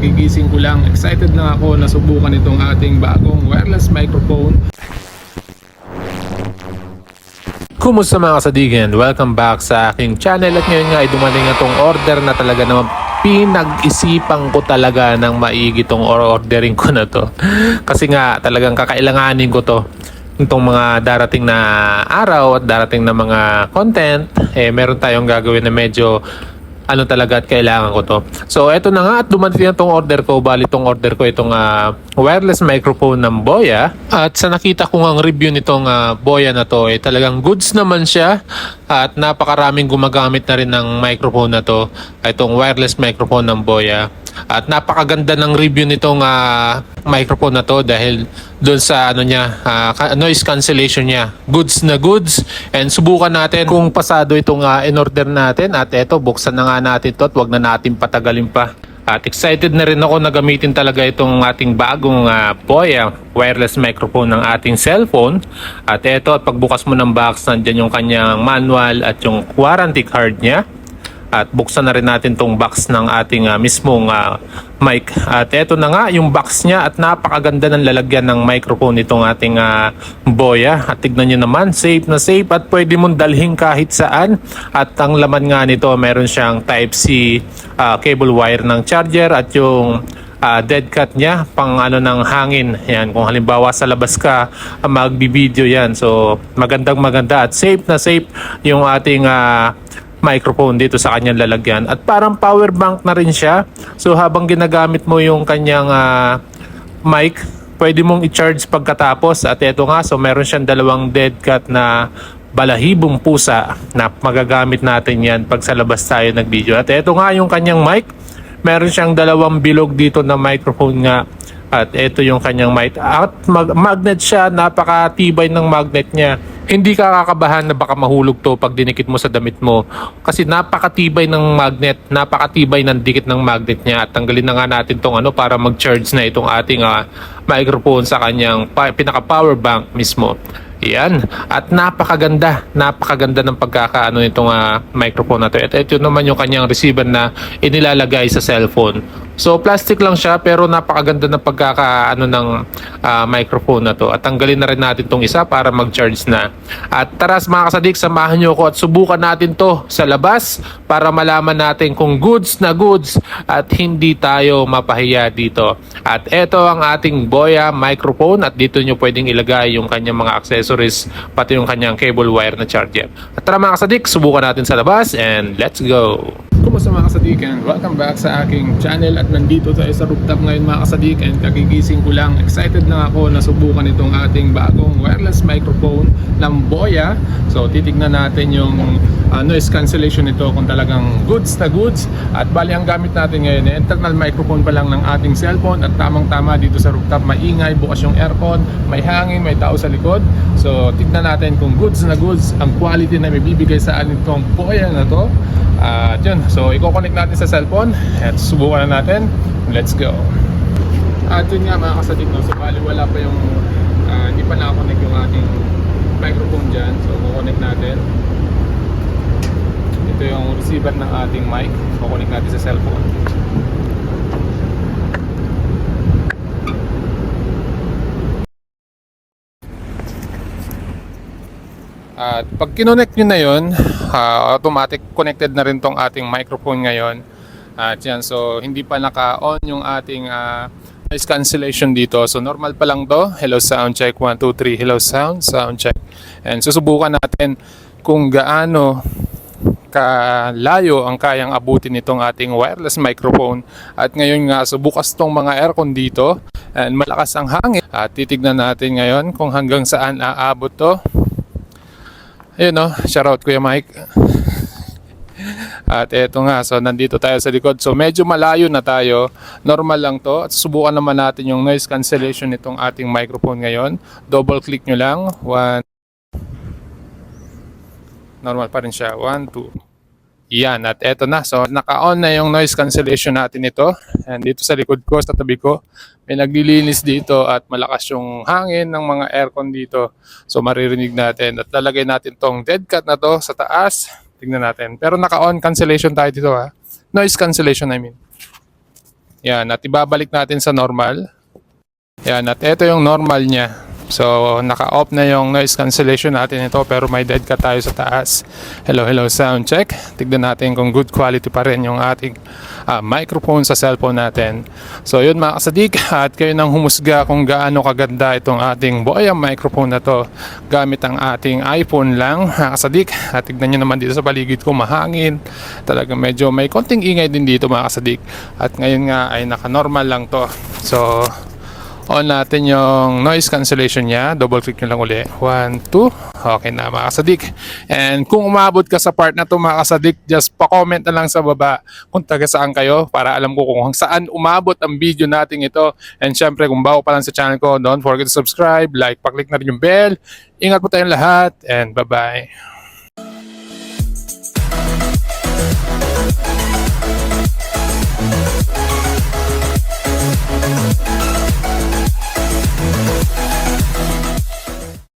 kagigising ko lang. Excited na ako na subukan itong ating bagong wireless microphone. Kumusta mga kasadigan? Welcome back sa aking channel. At ngayon nga ay dumating itong order na talaga naman pinag-isipan ko talaga ng maigi itong ordering ko na to. Kasi nga talagang kakailanganin ko to. Itong mga darating na araw at darating na mga content, meron tayong gagawin na medyo talaga at kailangan ko to. So eto na nga at dumating na itong order ko. Bali itong order ko itong wireless microphone ng Boya. At sa nakita ko ang review nitong Boya na to, talagang goods naman siya. At napakaraming gumagamit na rin ng microphone na to. Itong wireless microphone ng Boya. At napakaganda ng review nitong microphone na to dahil doon sa noise cancellation niya. Goods na goods. And subukan natin kung pasado itong in-order natin. At eto, buksan na nga natin to at wag na natin patagalin pa. At excited na rin ako na gamitin talaga itong ating bagong Boya wireless microphone ng ating cellphone. At eto, at pagbukas mo ng box, nandyan yung kanyang manual at yung warranty card niya. At buksan na rin natin tong box ng ating mismong mic. At eto na nga yung box niya at napakaganda ng lalagyan ng microphone itong ating Boya. At tignan nyo naman, safe na safe at pwede mong dalhin kahit saan. At ang laman nga nito, meron siyang Type-C cable wire ng charger at yung dead cut niya pang ng hangin. Yan, kung halimbawa sa labas ka magbi-video yan. So maganda at safe na safe yung ating microphone dito sa kanyang lalagyan. At parang power bank na rin siya. So habang ginagamit mo yung kanyang mic, pwede mong i-charge pagkatapos. At eto nga, so meron siyang dalawang dead cut na balahibong pusa na magagamit natin yan pag sa labas tayo nag-video. At eto nga yung kanyang mic. Meron siyang dalawang bilog dito na microphone nga. At ito yung kanyang mic. At magnet siya, napakatibay ng magnet niya. Hindi ka kakabahan na baka mahulog to pag dinikit mo sa damit mo. Kasi napakatibay ng magnet, napakatibay ng dikit ng magnet niya. At tanggalin na nga natin tong para mag-charge na itong ating microphone sa kanyang pinaka-power bank mismo. Yan. At napakaganda ng pagkakaano nitong microphone na to. At ito naman yung kanyang receiver na inilalagay sa cellphone. So plastic lang siya pero napakaganda ng pagkakaano ng microphone na to. At tanggalin na rin natin tong isa para mag-charge na. At tara mga kasadik, samahan nyo ako at subukan natin to sa labas para malaman natin kung goods na goods at hindi tayo mapahiya dito. At ito ang ating Boya microphone at dito nyo pwedeng ilagay yung kanyang mga accessories pati yung kanyang cable wire na charger. At tara mga kasadik, subukan natin sa labas and let's go! Kumusta mga kasadikan? Welcome back sa aking channel at nandito tayo sa rooftop ngayon mga kasadikan. Kagigising ko lang. Excited na ako na subukan itong ating bagong wireless microphone ng Boya. So titignan natin yung noise cancellation nito kung talagang goods na goods. At bali ang gamit natin ngayon internal microphone pa lang ng ating cellphone. At tamang tama dito sa rooftop, maingay, bukas yung aircon, may hangin, may tao sa likod. So tignan natin kung goods na goods ang quality na may bibigay sa atin itong Boya na to. At yun, so i-connect natin sa cellphone at subukan na natin. Let's go. At yun nga mga kasadik, no? So bali wala pa yung hindi pa nakakonect yung ating microphone dyan. So kukonect natin. Ito yung receiver ng ating mic. Kukonect natin sa cellphone. At pag kinonect nyo na yun, automatic connected na rin tong ating microphone ngayon. At yan, so hindi pa naka-on yung ating noise cancellation dito. So normal pa lang to. Hello sound check, 1, 2, 3. Hello sound check. And susubukan natin kung gaano kalayo ang kayang abutin nitong ating wireless microphone. At ngayon nga, so bukas tong mga aircon dito and malakas ang hangin. At titignan natin ngayon kung hanggang saan aabot to. Ayun no, shoutout Kuya Mike. At eto nga, so nandito tayo sa likod. So medyo malayo na tayo. Normal lang to. At subukan naman natin yung noise cancellation nitong ating microphone ngayon. Double click nyo lang. 1. Normal pa rin siya. 1, 2. Yan, at eto na. So naka-on na yung noise cancellation natin ito. And dito sa likod ko, sa tabi ko, may naglilinis dito at malakas yung hangin ng mga aircon dito. So maririnig natin at lalagay natin tong dead cut na to sa taas. Tingnan natin. Pero naka-on cancellation tayo dito ha. Noise cancellation I mean. Yan, at ibabalik natin sa normal. Yan, at ito yung normal niya. So, naka-off na yung noise cancellation natin ito pero may dead cut tayo sa taas. Hello, hello, sound check. Tignan natin kung good quality pa rin yung ating microphone sa cellphone natin. So, yun mga kasadik, at kayo nang humusga kung gaano kaganda itong ating Boya microphone na to gamit ang ating iPhone lang, mga kasadik. At tignan nyo naman dito sa paligid ko, mahangin. Talagang medyo may konting ingay din dito mga kasadik. At ngayon nga ay naka-normal lang to. So, on natin yung noise cancellation niya. Double click nyo lang uli. 1, 2. Okay na mga kasadik. And kung umabot ka sa part na to mga kasadik, just pa-comment na lang sa baba kung taga saan kayo para alam ko kung saan umabot ang video natin ito. And syempre kung bago pa lang sa channel ko, don't forget to subscribe, like, pa-click na rin yung bell. Ingat po tayong lahat and bye-bye.